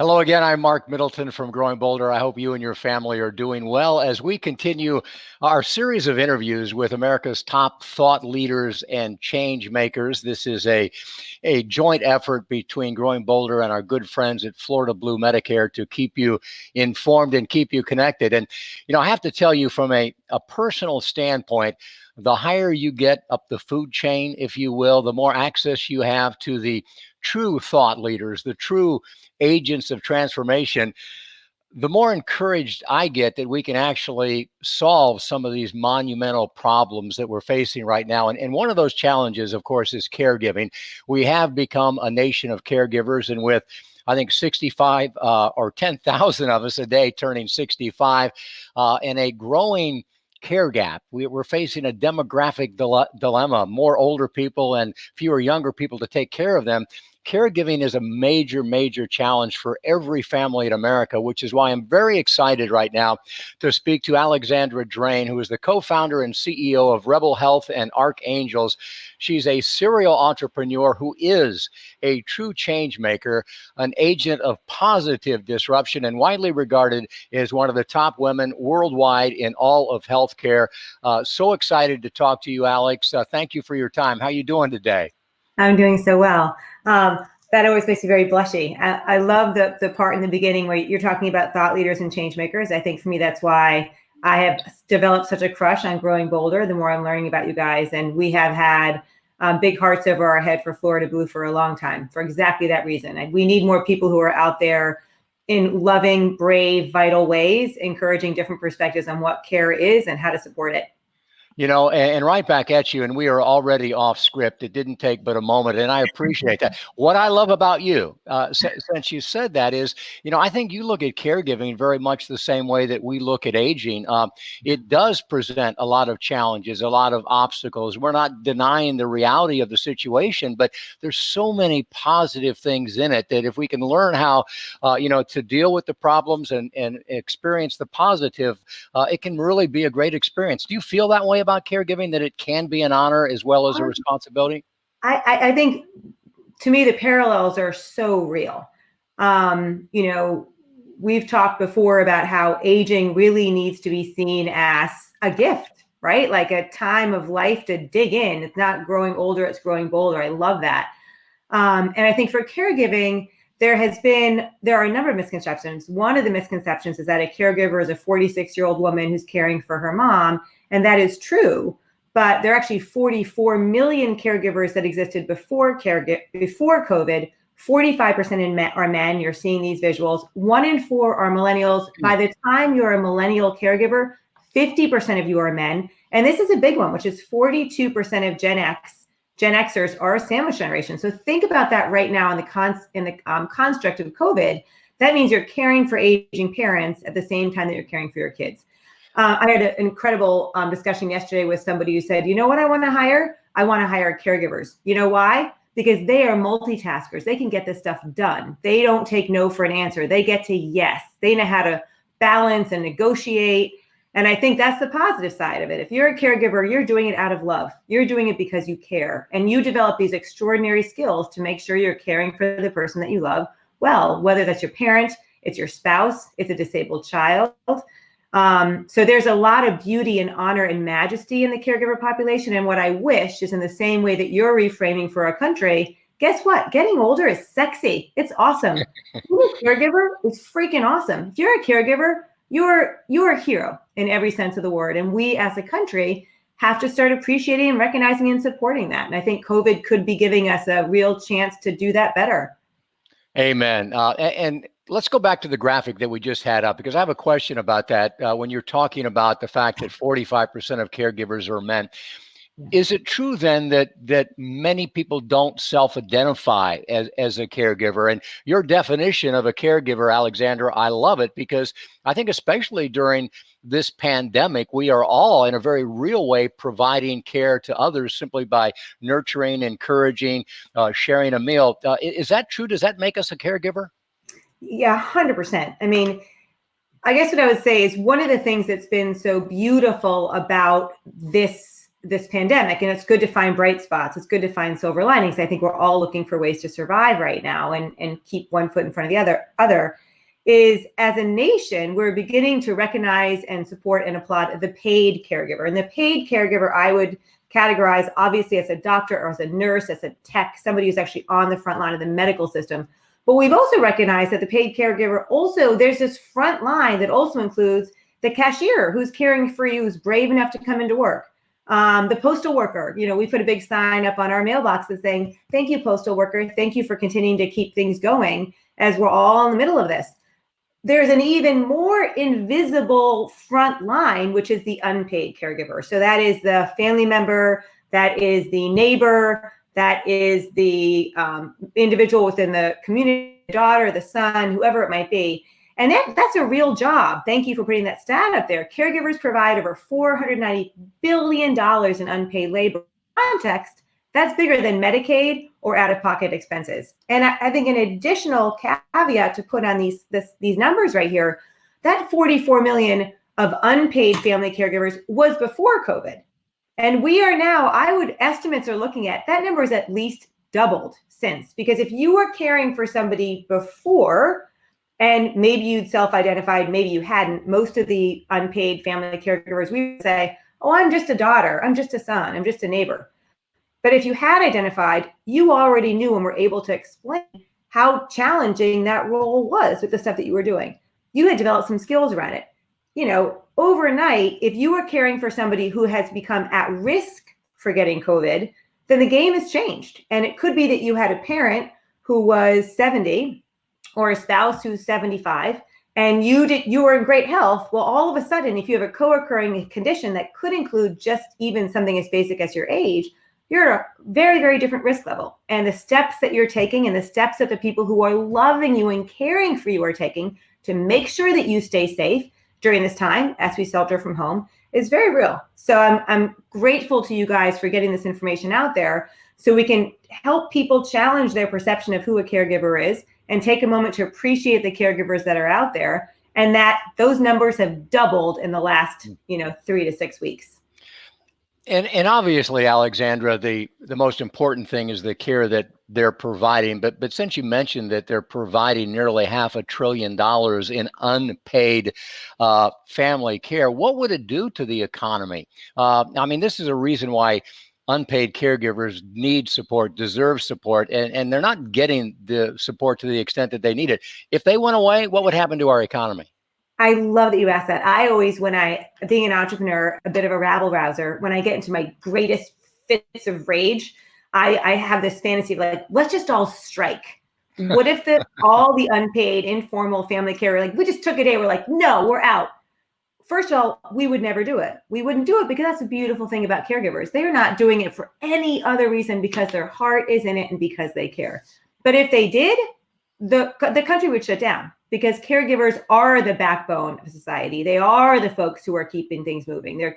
Hello again. I'm Mark Middleton from Growing Bolder. I hope you and your family are doing well as we continue our series of interviews with America's top thought leaders and change makers. This is a joint effort between Growing Bolder and our good friends at Florida Blue Medicare to keep you informed and keep you connected. And, I have to tell you from a personal standpoint, the higher you get up the food chain, if you will, the more access you have to the true thought leaders, the true agents of transformation, the more encouraged I get that we can actually solve some of these monumental problems that we're facing right now. And one of those challenges, of course, is caregiving. We have become a nation of caregivers, and with I think 65 or 10,000 of us a day turning 65 and a growing care gap. We're facing a demographic dilemma, more older people and fewer younger people to take care of them. Caregiving is a major, major challenge for every family in America, which is why I'm very excited right now to speak to Alexandra Drain, who is the co-founder and CEO of Rebel Health and Archangels. She's a serial entrepreneur who is a true change maker, an agent of positive disruption, and widely regarded as one of the top women worldwide in all of healthcare. So excited to talk to you, Alex. Thank you for your time. How are you doing today? I'm doing so well. That always makes me very blushy. I love the part in the beginning where you're talking about thought leaders and change makers. I think for me, that's why I have developed such a crush on Growing Bolder. The more I'm learning about you guys, and we have had big hearts over our head for Florida Blue for a long time for exactly that reason. And we need more people who are out there in loving, brave, vital ways, encouraging different perspectives on what care is and how to support it. And right back at you, and we are already off script. It didn't take but a moment, and I appreciate that. What I love about you, since you said that, is, I think you look at caregiving very much the same way that we look at aging. It does present a lot of challenges, a lot of obstacles. We're not denying the reality of the situation, but there's so many positive things in it that if we can learn how, to deal with the problems and experience the positive, it can really be a great experience. Do you feel that way about caregiving, that it can be an honor as well as a responsibility? I think, to me, the parallels are so real. We've talked before about how aging really needs to be seen as a gift, right? Like a time of life to dig in. It's not growing older, it's growing bolder. I love that. And I think for caregiving, there are a number of misconceptions. One of the misconceptions is that a caregiver is a 46-year-old woman who's caring for her mom. And that is true, but there are actually 44 million caregivers that existed before COVID. 45% are men. You're seeing these visuals. 1 in 4 are millennials. By the time you're a millennial caregiver, 50% of you are men. And this is a big one, which is 42% of Gen Xers are a sandwich generation. So think about that right now in the construct of COVID. That means you're caring for aging parents at the same time that you're caring for your kids. I had an incredible discussion yesterday with somebody who said, you know what I want to hire? I want to hire caregivers. You know why? Because they are multitaskers. They can get this stuff done. They don't take no for an answer. They get to yes. They know how to balance and negotiate. And I think that's the positive side of it. If you're a caregiver, you're doing it out of love. You're doing it because you care. And you develop these extraordinary skills to make sure you're caring for the person that you love well, whether that's your parent, it's your spouse, it's a disabled child. So there's a lot of beauty and honor and majesty in the caregiver population. And what I wish is, in the same way that you're reframing for our country, guess what? Getting older is sexy. It's awesome. Being a caregiver is freaking awesome. If you're a caregiver, you're a hero in every sense of the word. And we as a country have to start appreciating and recognizing and supporting that. And I think COVID could be giving us a real chance to do that better. Amen. And let's go back to the graphic that we just had up, because I have a question about that. When you're talking about the fact that 45% of caregivers are men, is it true then that many people don't self-identify as a caregiver? And your definition of a caregiver, Alexandra, I love it, because I think especially during this pandemic, we are all in a very real way providing care to others simply by nurturing, encouraging, sharing a meal. Is that true? Does that make us a caregiver? Yeah, 100%. I mean, I guess what I would say is one of the things that's been so beautiful about this this pandemic, and it's good to find bright spots. It's good to find silver linings. I think we're all looking for ways to survive right now and keep one foot in front of the other is, as a nation, we're beginning to recognize and support and applaud the paid caregiver. And the paid caregiver, I would categorize obviously as a doctor or as a nurse, as a tech, somebody who's actually on the front line of the medical system. But we've also recognized that the paid caregiver also, there's this front line that also includes the cashier who's caring for you, who's brave enough to come into work. The postal worker, we put a big sign up on our mailboxes saying, thank you, postal worker. Thank you for continuing to keep things going as we're all in the middle of this. There's an even more invisible front line, which is the unpaid caregiver. So that is the family member, that is the neighbor, that is the individual within the community, the daughter, the son, whoever it might be. And that's a real job. Thank you for putting that stat up there. Caregivers provide over $490 billion in unpaid labor. Context, that's bigger than Medicaid or out-of-pocket expenses. And I think an additional caveat to put on these numbers right here, that 44 million of unpaid family caregivers was before COVID. And we are now, estimates are looking at, that number is at least doubled since. Because if you were caring for somebody before, and maybe you'd self-identified, maybe you hadn't, most of the unpaid family caregivers, we would say, oh, I'm just a daughter, I'm just a son, I'm just a neighbor. But if you had identified, you already knew and were able to explain how challenging that role was with the stuff that you were doing. You had developed some skills around it. Overnight, if you were caring for somebody who has become at risk for getting COVID, then the game has changed. And it could be that you had a parent who was 70 or a spouse who's 75, and you were in great health. Well, all of a sudden, if you have a co-occurring condition that could include just even something as basic as your age, you're at a very, very different risk level. And the steps that you're taking and the steps that the people who are loving you and caring for you are taking to make sure that you stay safe during this time as we shelter from home is very real. So I'm grateful to you guys for getting this information out there so we can help people challenge their perception of who a caregiver is and take a moment to appreciate the caregivers that are out there, and that those numbers have doubled in the last 3 to 6 weeks. And obviously, Alexandra, the most important thing is the care that they're providing. But since you mentioned that they're providing nearly $500 billion in unpaid family care, what would it do to the economy? This is a reason why unpaid caregivers need support, deserve support, and they're not getting the support to the extent that they need it. If they went away, what would happen to our economy? I love that you asked that. I always, being an entrepreneur, a bit of a rabble rouser, when I get into my greatest fits of rage, I have this fantasy of let's just all strike. What if all the unpaid informal family care, we just took a day, we're like, no, we're out. First of all, we would never do it. We wouldn't do it because that's a beautiful thing about caregivers. They are not doing it for any other reason because their heart is in it and because they care. But if they did, the country would shut down because caregivers are the backbone of society. They are the folks who are keeping things moving. They're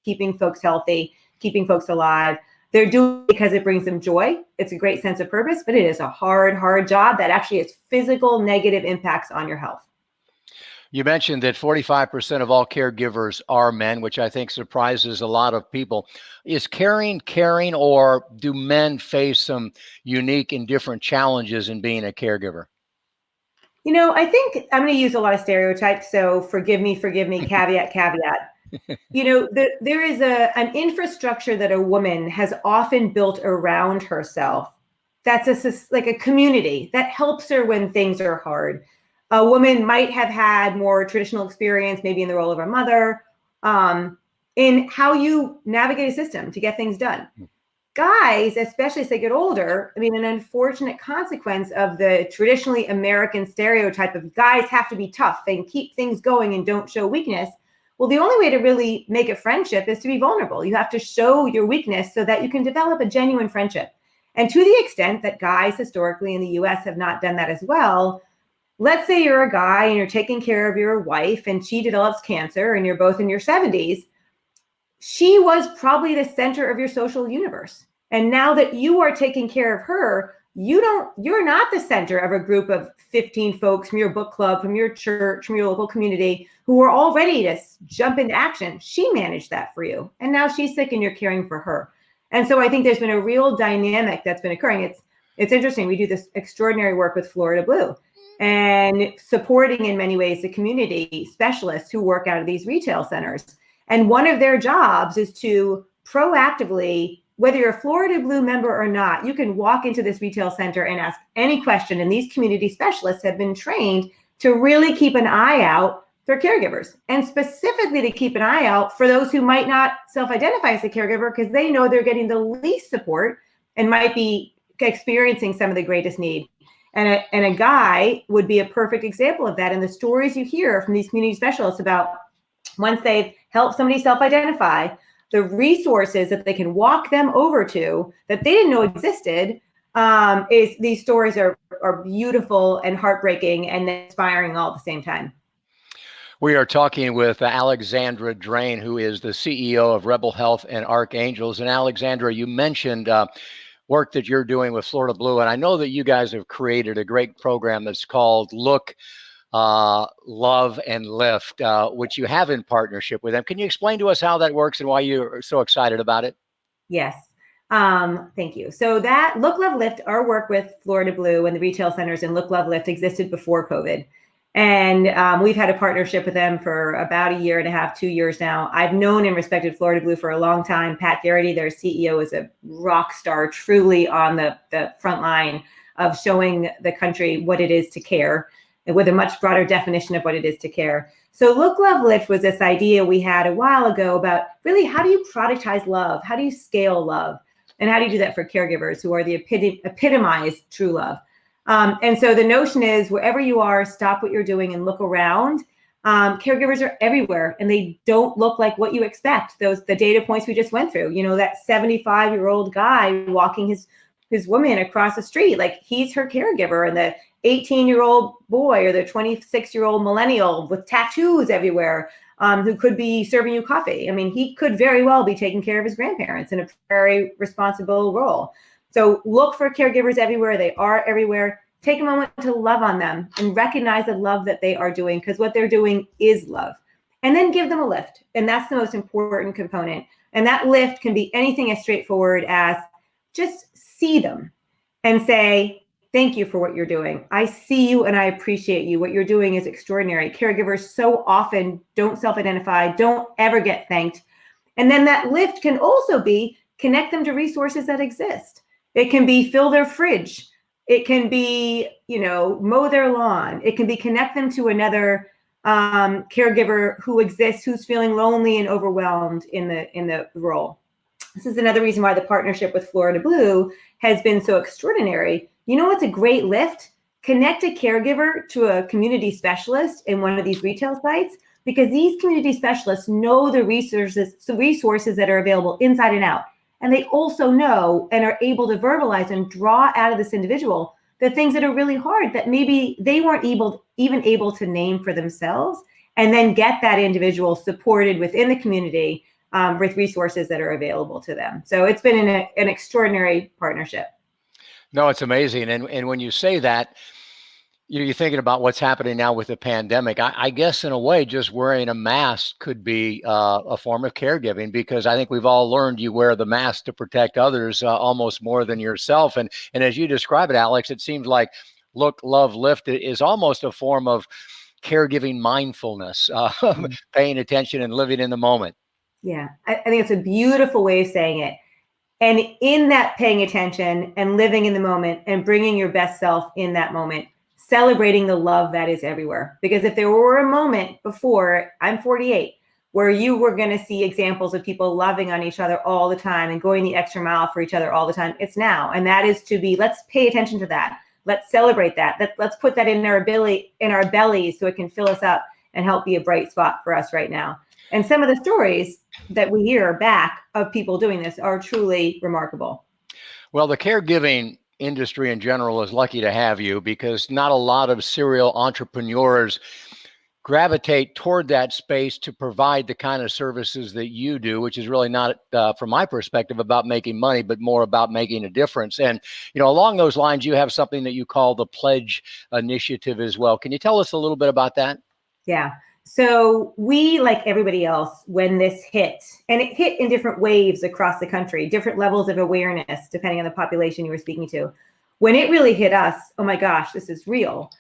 keeping folks healthy, keeping folks alive. They're doing it because it brings them joy. It's a great sense of purpose, but it is a hard, hard job that actually has physical negative impacts on your health. You mentioned that 45% of all caregivers are men, which I think surprises a lot of people. Is caring, or do men face some unique and different challenges in being a caregiver? I think I'm going to use a lot of stereotypes. So forgive me, caveat. There is an infrastructure that a woman has often built around herself. That's like a community that helps her when things are hard. A woman might have had more traditional experience, maybe in the role of a mother, in how you navigate a system to get things done. Guys, especially as they get older, an unfortunate consequence of the traditionally American stereotype of guys have to be tough and keep things going and don't show weakness. Well, the only way to really make a friendship is to be vulnerable. You have to show your weakness so that you can develop a genuine friendship. And to the extent that guys historically in the US have not done that as well, let's say you're a guy and you're taking care of your wife and she develops cancer and you're both in your 70s. She was probably the center of your social universe. And now that you are taking care of her, you're not the center of a group of 15 folks from your book club, from your church, from your local community who are all ready to jump into action. She managed that for you. And now she's sick and you're caring for her. And so I think there's been a real dynamic that's been occurring. It's interesting. We do this extraordinary work with Florida Blue and supporting in many ways the community specialists who work out of these retail centers. And one of their jobs is to proactively, whether you're a Florida Blue member or not, you can walk into this retail center and ask any question. And these community specialists have been trained to really keep an eye out for caregivers, and specifically to keep an eye out for those who might not self-identify as a caregiver because they know they're getting the least support and might be experiencing some of the greatest need. And a guy would be a perfect example of that. And the stories you hear from these community specialists about once they've helped somebody self-identify, the resources that they can walk them over to that they didn't know existed, is these stories are beautiful and heartbreaking and inspiring all at the same time. We are talking with Alexandra Drain, who is the CEO of Rebel Health and Archangels. And Alexandra, you mentioned work that you're doing with Florida Blue. And I know that you guys have created a great program that's called Look, Love, and Lift, which you have in partnership with them. Can you explain to us how that works and why you're so excited about it? Yes. Thank you. So that Look, Love, Lift, our work with Florida Blue and the retail centers and Look, Love, Lift existed before COVID. And we've had a partnership with them for about a year and a half, 2 years now. I've known and respected Florida Blue for a long time. Pat Garrity, their CEO, is a rock star, truly on the front line of showing the country what it is to care, and with a much broader definition of what it is to care. So Look, Love, Lift was this idea we had a while ago about really how do you productize love? How do you scale love? And how do you do that for caregivers who are the epitomized true love? And so the notion is wherever you are, stop what you're doing and look around. Caregivers are everywhere and they don't look like what you expect. The data points we just went through, that 75-year-old guy walking his woman across the street, like he's her caregiver, and the 18-year-old boy or the 26-year-old millennial with tattoos everywhere, who could be serving you coffee. I mean, he could very well be taking care of his grandparents in a very responsible role. So look for caregivers everywhere. They are everywhere. Take a moment to love on them and recognize the love that they are doing, because what they're doing is love. And then give them a lift. And that's the most important component. And that lift can be anything as straightforward as just see them and say, thank you for what you're doing. I see you and I appreciate you. What you're doing is extraordinary. Caregivers so often don't self-identify, don't ever get thanked. And then that lift can also be connect them to resources that exist. It can be fill their fridge. It can be, mow their lawn. It can be connect them to another caregiver who exists, who's feeling lonely and overwhelmed in the role. This is another reason why the partnership with Florida Blue has been so extraordinary. You know what's a great lift? Connect a caregiver to a community specialist in one of these retail sites, because these community specialists know the resources that are available inside and out. And they also know and are able to verbalize and draw out of this individual the things that are really hard that maybe they weren't even able to name for themselves, and then get that individual supported within the community with resources that are available to them. So it's been an extraordinary partnership. No, it's amazing. And when you say that, you're thinking about what's happening now with the pandemic. I guess in a way, just wearing a mask could be a form of caregiving, because I think we've all learned you wear the mask to protect others almost more than yourself. And as you describe it, Alex, it seems like Look, Love, Lift is almost a form of caregiving mindfulness, paying attention and living in the moment. Yeah, I think it's a beautiful way of saying it. And in that paying attention and living in the moment and bringing your best self in that moment, celebrating the love that is everywhere. Because if there were a moment before, I'm 48, where you were going to see examples of people loving on each other all the time and going the extra mile for each other all the time, it's now. And that is to be, let's pay attention to that. Let's celebrate that. Let's put that in our bellies so it can fill us up and help be a bright spot for us right now. And some of the stories that we hear back of people doing this are truly remarkable. Well, the caregiving industry in general is lucky to have you, because not a lot of serial entrepreneurs gravitate toward that space to provide the kind of services that you do, which is really not, from my perspective, about making money, but more about making a difference. And, along those lines, you have something that you call the Pledge Initiative as well. Can you tell us a little bit about that? Yeah. So we, like everybody else, when this hit, and it hit in different waves across the country, different levels of awareness, depending on the population you were speaking to. When it really hit us, oh my gosh, this is real.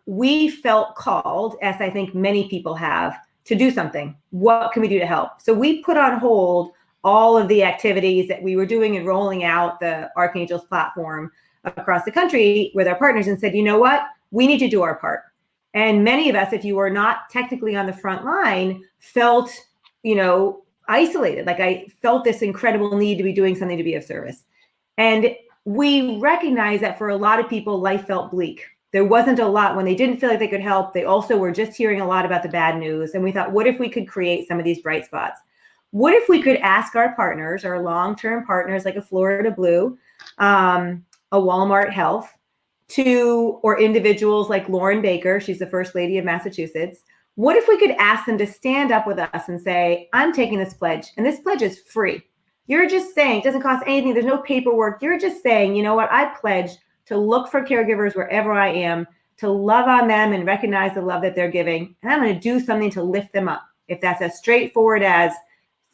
We felt called, as I think many people have, to do something. What can we do to help? So we put on hold all of the activities that we were doing and rolling out the Archangels platform across the country with our partners and said, you know what? We need to do our part. And many of us, if you were not technically on the front line, felt, isolated. Like I felt this incredible need to be doing something to be of service. And we recognized that for a lot of people, life felt bleak. There wasn't a lot when they didn't feel like they could help. They also were just hearing a lot about the bad news. And we thought, what if we could create some of these bright spots? What if we could ask our partners, our long-term partners, like a Florida Blue, a Walmart Health, or individuals like Lauren Baker, she's the First Lady of Massachusetts. What if we could ask them to stand up with us and say, I'm taking this pledge, and this pledge is free. You're just saying, it doesn't cost anything. There's no paperwork. You're just saying, you know what? I pledge to look for caregivers wherever I am, to love on them and recognize the love that they're giving. And I'm going to do something to lift them up. If that's as straightforward as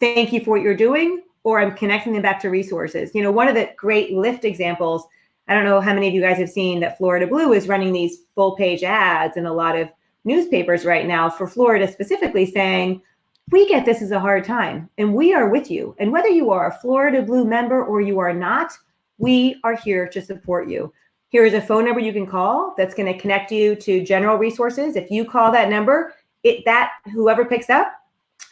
thank you for what you're doing, or I'm connecting them back to resources. One of the great lift examples, I don't know how many of you guys have seen that Florida Blue is running these full page ads in a lot of newspapers right now for Florida specifically saying, we get this is a hard time and we are with you. And whether you are a Florida Blue member or you are not, we are here to support you. Here is a phone number you can call that's going to connect you to general resources. If you call that number, whoever picks up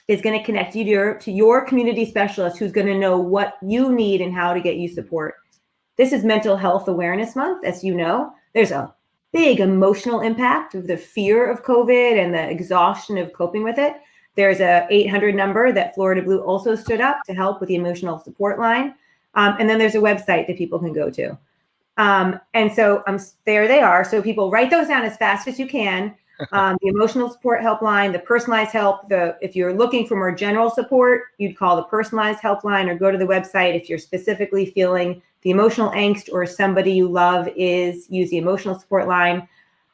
is going to connect you to your community specialist who's going to know what you need and how to get you support. This is Mental Health Awareness Month. As you know, there's a big emotional impact of the fear of COVID and the exhaustion of coping with it. There's a 800 number that Florida Blue also stood up to help with the emotional support line. And then there's a website that people can go to. And so there they are. So people write those down as fast as you can. The emotional support helpline, the personalized help. If you're looking for more general support, you'd call the personalized helpline or go to the website. If you're specifically feeling the emotional angst or somebody you love use the emotional support line.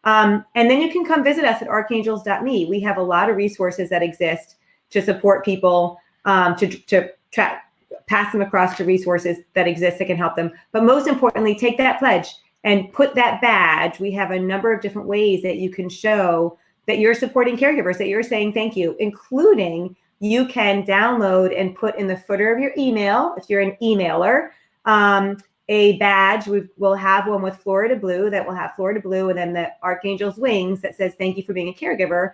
And then you can come visit us at archangels.me. We have a lot of resources that exist to support people, to pass them across to resources that exist that can help them. But most importantly, take that pledge and put that badge. We have a number of different ways that you can show that you're supporting caregivers, that you're saying thank you, including you can download and put in the footer of your email, if you're an emailer, a badge. We'll have one with Florida Blue that will have Florida Blue and then the Archangel's wings that says thank you for being a caregiver.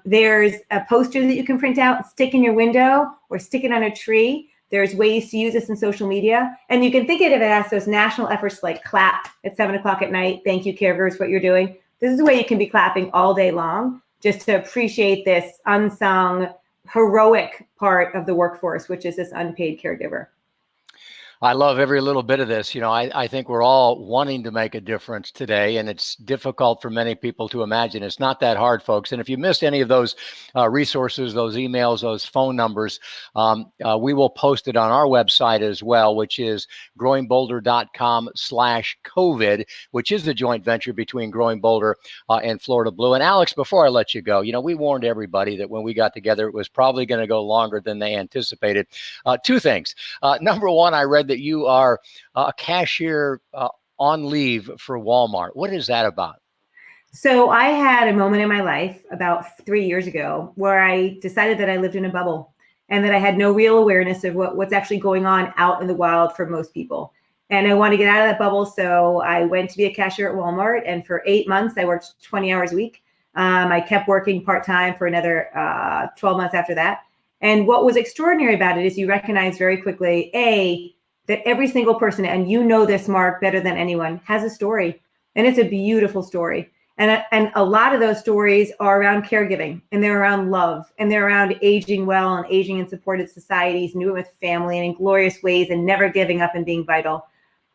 There's a poster that you can print out and stick in your window or stick it on a tree. There's ways to use this in social media. And you can think of it as those national efforts like clap at 7:00 at night. Thank you, caregivers, for what you're doing. This is a way you can be clapping all day long just to appreciate this unsung, heroic part of the workforce, which is this unpaid caregiver. I love every little bit of this. I think we're all wanting to make a difference today, and it's difficult for many people to imagine. It's not that hard, folks. And if you missed any of those resources, those emails, those phone numbers, we will post it on our website as well, which is growingbolder.com/COVID, which is the joint venture between Growing Bolder and Florida Blue. And Alex, before I let you go, we warned everybody that when we got together, it was probably going to go longer than they anticipated. Two things. Number one, I read that you are a cashier on leave for Walmart. What is that about? So I had a moment in my life about 3 years ago where I decided that I lived in a bubble and that I had no real awareness of what's actually going on out in the wild for most people. And I wanted to get out of that bubble. So I went to be a cashier at Walmart. And for 8 months, I worked 20 hours a week. I kept working part-time for another 12 months after that. And what was extraordinary about it is you recognize very quickly, that every single person, and you know this, Mark, better than anyone, has a story. And it's a beautiful story. And a lot of those stories are around caregiving, and they're around love, and they're around aging well and aging in supported societies and doing it with family and in glorious ways and never giving up and being vital.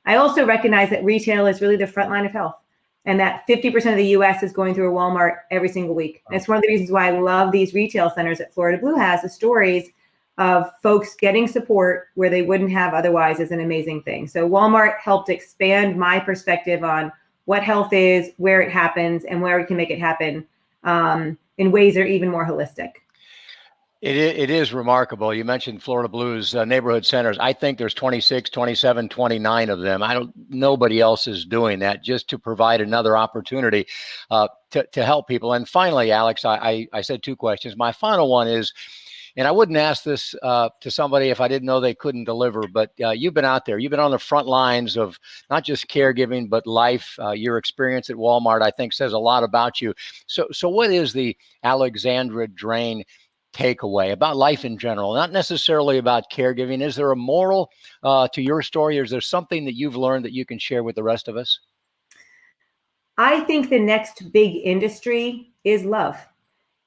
I also recognize that retail is really the front line of health. and that 50% of the US is going through a Walmart every single week. And it's one of the reasons why I love these retail centers that Florida Blue has. The stories of folks getting support where they wouldn't have otherwise is an amazing thing. So Walmart helped expand my perspective on what health is, where it happens, and where we can make it happen in ways that are even more holistic. It is remarkable. You mentioned Florida Blues neighborhood centers. I think there's 26, 27, 29 of them. Nobody else is doing that, just to provide another opportunity to help people. And finally, Alex, I said two questions. My final one is, and I wouldn't ask this to somebody if I didn't know they couldn't deliver, but you've been out there. You've been on the front lines of not just caregiving, but life. Your experience at Walmart, I think, says a lot about you. So what is the Alexandra Drain takeaway about life in general, not necessarily about caregiving? Is there a moral to your story, or is there something that you've learned that you can share with the rest of us? I think the next big industry is love.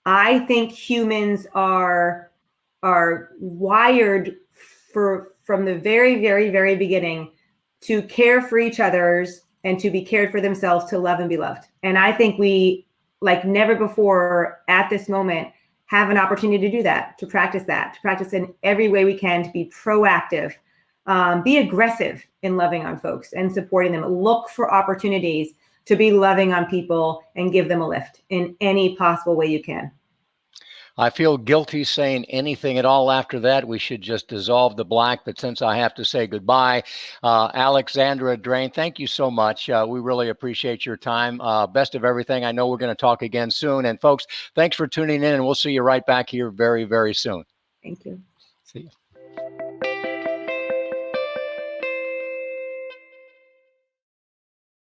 I think humans are wired from the very, very, very beginning to care for each other's and to be cared for themselves, to love and be loved. And I think we, like never before at this moment, have an opportunity to do that, to practice in every way we can, to be proactive, be aggressive in loving on folks and supporting them. Look for opportunities to be loving on people and give them a lift in any possible way you can. I feel guilty saying anything at all after that. We should just dissolve the black. But since I have to say goodbye, Alexandra Drain, thank you so much. We really appreciate your time. Best of everything. I know we're going to talk again soon. And folks, thanks for tuning in, and we'll see you right back here very, very soon. Thank you. See you.